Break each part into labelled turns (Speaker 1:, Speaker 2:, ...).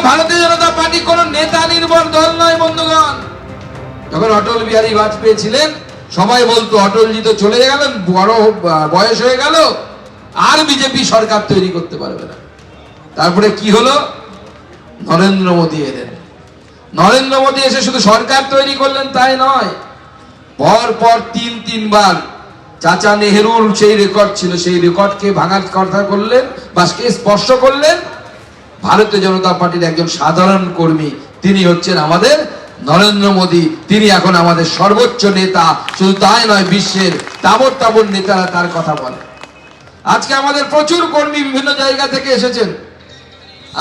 Speaker 1: ভারতীয় জনতা পার্টি কোন নেতা নির্ভর দল নয় বন্ধুগণ। যখন অটল বিহারী বাজপেয়ী ছিলেন সবাই বলতো অটলজি তো চলে গেলেন, বড় বয়স হয়ে গেল, আর বিজেপি সরকার তৈরি করতে পারবে না। তারপরে কি হলো? নরেন্দ্র মোদী এলেন। নরেন্দ্র মোদী এসে শুধু সরকার তৈরি করলেন তাই নয়, পর পর তিনবার চাচা নেহরুর সেই রেকর্ড ছিল, সেই রেকর্ডকে ভাঙার কথা করলেন বা স্পর্শ করলেন। ভারতীয় জনতা পার্টির একজন সাধারণ কর্মী, তিনি হচ্ছেন আমাদের নরেন্দ্র মোদী। তিনি এখন আমাদের সর্বোচ্চ নেতা। শুধু তাই নয়, বিশ্বের তাবর তাবর নেতারা তার কথা বলে। আজকে আমাদের প্রচুর কর্মী বিভিন্ন জায়গা থেকে এসেছেন।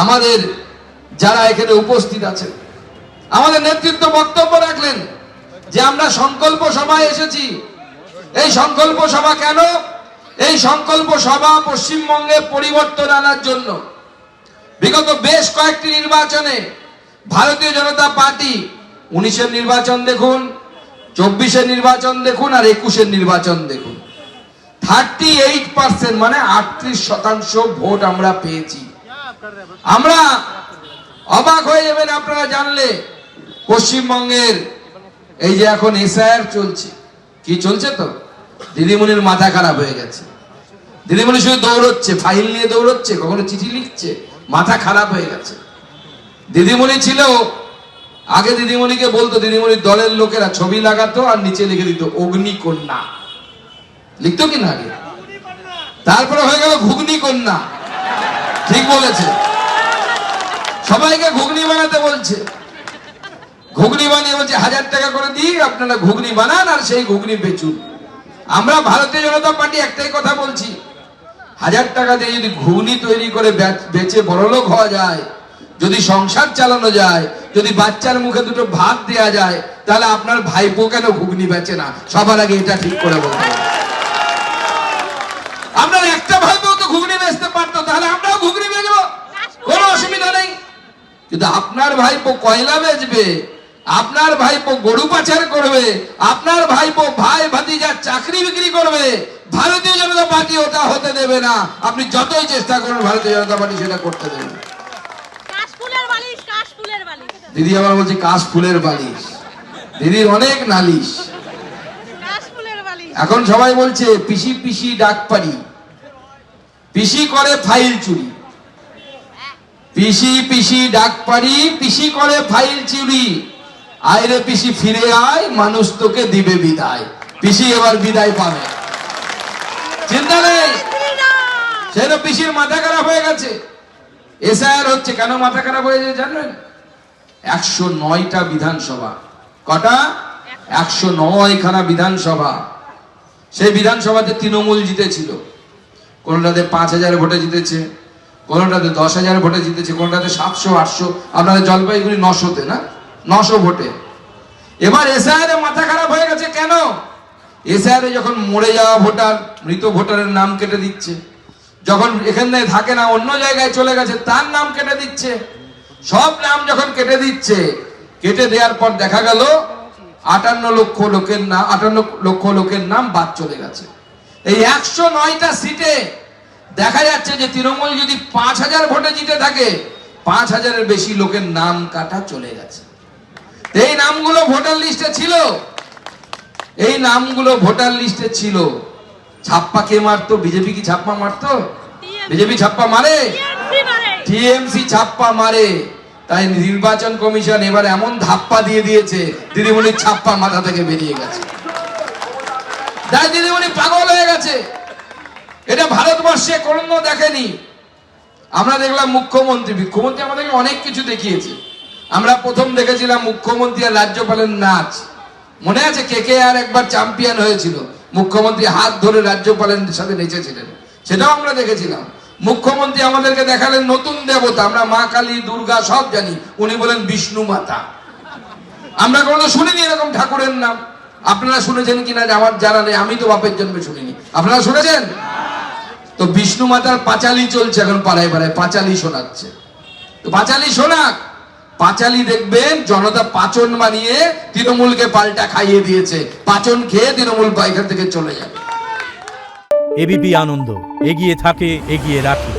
Speaker 1: আমাদের যারা এখানে উপস্থিত আছেন, আমাদের নেতৃত্ব বক্তব্য রাখলেন যে আমরা সংকল্প সভায় এসেছি। এই সংকল্প সভা কেন? এই সংকল্প সভা পশ্চিমবঙ্গে পরিবর্তন আনার জন্য। বিগত বেশ কয়েকটি নির্বাচনে ভারতীয় জনতা পার্টি 19-এর নির্বাচন দেখুন, 24-এর নির্বাচন দেখুন, আর 21-এর নির্বাচন দেখুন, 38% মানে 38% ভোট আমরা পেয়েছি। আমরা অবাক হয়ে যাবেন আপনারা জানলে, পশ্চিমবঙ্গের এই যে এখন এসআইআর চলছে, কি চলছে তো দিদিমণির মাথা খারাপ হয়ে গেছে। দিদিমণি শুধু দৌড়চ্ছে, ফাইল নিয়ে দৌড়চ্ছে, কখনো চিঠি লিখছে, মাথা খারাপ হয়ে গেছে। দিদিমণি ছিল আগে, দিদিমণিকে বলতো, দিদিমণির দলের লোকেরা ছবি লাগাতো আর নিচে লিখে দিত অগ্নিকন্যা, লিখতো কিনা আগে। তারপরে হয়ে গেল ঘুগনি কন্যা। ঠিক বলেছে, সবাইকে ঘুগনি বানাতে বলছে। ঘুগনি বানিয়ে বলছে 1000 টাকা করে দিই, আপনারা ঘুগনি বানান আর সেই ঘুগনি বেচুন। আমরা ভারতীয় জনতা পার্টি একটাই কথা বলছি, 1000 টাকা দিয়ে যদি ঘুগনি তৈরি করে বেচে বড়লোক হওয়া যায়, যদি সংসার চালানো যায়, যদি বাচ্চার মুখে দুটো ভাত দেয়া যায়, তাহলে আপনার ভাইপো কেন ঘুগনি বেচে না? সবার আগে এটা ঠিক করে বলতে হবে। আপনার একটা ভাইপো তো ঘুগনি বেচতে পারতো, তাহলে আমরাও ঘুগনি বেচবো, কোনো অসুবিধা নেই। কিন্তু আপনার ভাইপো কয়লা বেচবে, আপনার ভাইপো গরু পাচার করবে, আপনার ভাইপো ভাই ভাতিজার চাকরি বিক্রি করবে, ভারতীয় জনতা পার্টি ওটা হতে দেবে না। আপনি যতই চেষ্টা করুন, ভারতীয় জনতা পার্টি সেটা করতে দেবে না। দিদি আবার বলছে কাশ ফুলের বালিশ। দিদির অনেক নালিশ। এখন সবাই বলছে পিসি পিসি ডাক পারি, পিসি করে ফাইল চুরি। পিসি পিসি ডাক পারি, পিসি করে ফাইল চুরি। আয় রে পিসি ফিরে আয়, মানুষ তোকে দিবে বিদায়। পিসি এবার বিদায় পাবে, চিন্তা নেই। সেটা পিসির মাথা খারাপ হয়ে গেছে। এসআইআর হচ্ছে কেন মাথা খারাপ হয়ে যায় জানেন? 109টা বিধানসভা। কটা? 109 খানা বিধানসভা। সেই বিধানসভাতে তৃণমূল জিতেছিল। কোনটাতে 5000 ভোটে জিতেছে, কোনটাতে 10,000 ভোটে জিতেছে, কোনটাতে 700 800। আপনাদের জলপাইগুড়ি 900-তে না, 900 ভোটে। এবার এসআইআর মাথা খারাপ হয়ে গেছে কেন? এসআইআর যখন মরে যাওয়া ভোটার, মৃত ভোটারের নাম কেটে দিচ্ছে, যখন এখানে থাকে না অন্য জায়গায় চলে গেছে তার নাম কেটে দিচ্ছে। সব নাম যখন কেটে দিচ্ছে, কেটে দেওয়ার পর দেখা গেল 58 লক্ষ লোকের নাম বাদ চলে গেছে। এই 109টা সিটে দেখা যাচ্ছে যে তৃণমূল যদি 5000 ভোটে জিতে থাকে, 5000-এর বেশি লোকের নাম কাটা চলে গেছে। এই নামগুলো ভোটার লিস্টে ছিল, এই নামগুলো ভোটার লিস্টে ছিল। ছাপ্পা কে মারতো? বিজেপি কি ছাপ্পা মারতো? বিজেপি ছাপ্পা মারে? টিএমসি ছাপ্পা মারে। তাই নির্বাচন কমিশন এবার এমন ধাপ্পা দিয়ে দিয়েছে, দিদিমণির ছাপ্পা মাথা থেকে বেরিয়ে গেছে। তাই দিদিমণি পাগল হয়ে গেছে। এটা ভারতবর্ষে কোনো দেখেনি। আমরা দেখলাম মুখ্যমন্ত্রী আমাদেরকে অনেক কিছু দেখিয়েছে। আমরা প্রথম দেখেছিলাম মুখ্যমন্ত্রী আর রাজ্যপালের নাচ। মনে আছে? KKR একবার চ্যাম্পিয়ন হয়েছিল, মুখ্যমন্ত্রী হাত ধরে রাজ্যপালের সাথে নেচেছিলেন, সেটাও আমরা দেখেছিলাম। মুখ্যমন্ত্রী আমাদেরকে দেখালেন নতুন দেবতা। আমরা মা কালী দুর্গা সব জানি, উনি বলেন বিষ্ণু মাতা। আমরা কোনো শুনিনি এরকম ঠাকুরের নাম। আপনারা শুনেছেন কিনা আমার জানা নেই, আমি তো বাপের জন্মে শুনিনি। আপনারা শুনেছেন তো? বিষ্ণু মাতার পাঁচালি চলছে এখন পাড়ায় পাড়ায়, পাঁচালি শোনাচ্ছে। তো পাঁচালি শোনাক, পাঁচালি দেখবেন জনতা পাচন বানিয়ে তৃণমূলকে পাল্টা খাইয়ে দিয়েছে। পাচন খেয়ে তৃণমূল এখান থেকে চলে যাবে।
Speaker 2: এবিপি আনন্দ, এগিয়ে থাকে, এগিয়ে রাখে।